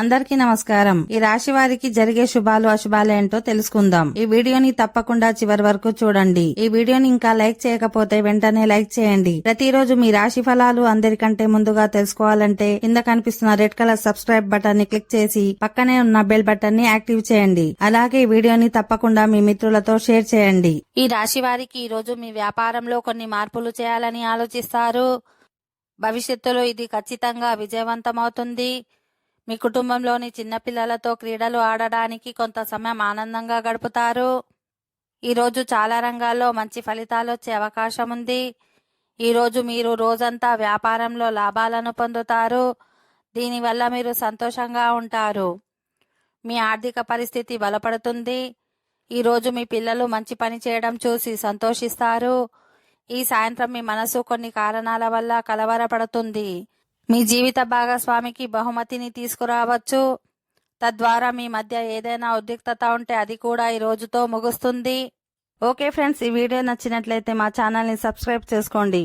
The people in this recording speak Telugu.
అందరికీ నమస్కారం. ఈ రాశి వారికి జరిగే శుభాలు అశుభాలు ఏంటో తెలుసుకుందాం. ఈ వీడియోని తప్పకుండా చివరి వరకు చూడండి. ఈ వీడియోని ఇంకా లైక్ చేయకపోతే వెంటనే లైక్ చేయండి. ప్రతిరోజు మీ రాశి ఫలాలు అందరికంటే ముందుగా తెలుసుకోవాలంటే కింద కనిపిస్తున్న రెడ్ కలర్ సబ్స్క్రైబ్ బటన్ ని క్లిక్ చేసి పక్కనే ఉన్న బెల్ బటన్ ని యాక్టివ్ చేయండి. అలాగే ఈ వీడియోని తప్పకుండా మీ మిత్రులతో షేర్ చేయండి. ఈ రాశి వారికి ఈ రోజు మీ వ్యాపారంలో కొన్ని మార్పులు చేయాలని ఆలోచిస్తారు. భవిష్యత్తులో ఇది ఖచ్చితంగా విజయవంతమవుతుంది. మీ కుటుంబంలోని చిన్నపిల్లలతో క్రీడలు ఆడడానికి కొంత సమయం ఆనందంగా గడుపుతారు. ఈరోజు చాలా రంగాల్లో మంచి ఫలితాలు వచ్చే అవకాశం ఉంది. ఈరోజు మీరు రోజంతా వ్యాపారంలో లాభాలను పొందుతారు. దీనివల్ల మీరు సంతోషంగా ఉంటారు. మీ ఆర్థిక పరిస్థితి బలపడుతుంది. ఈరోజు మీ పిల్లలు మంచి పని చేయడం చూసి సంతోషిస్తారు. ఈ సాయంత్రం మీ మనసు కొన్ని కారణాల వల్ల కలవరపడుతుంది. మీ జీవిత భాగస్వామికి బహుమతిని తీసుకురావచ్చు. తద్వారా మీ మధ్య ఏదైనా ఉద్రిక్తత ఉంటే అది కూడా ఈ రోజుతో ముగుస్తుంది. ఓకే ఫ్రెండ్స్, ఈ వీడియో నచ్చినట్లయితే మా ఛానల్ని సబ్స్క్రైబ్ చేసుకోండి.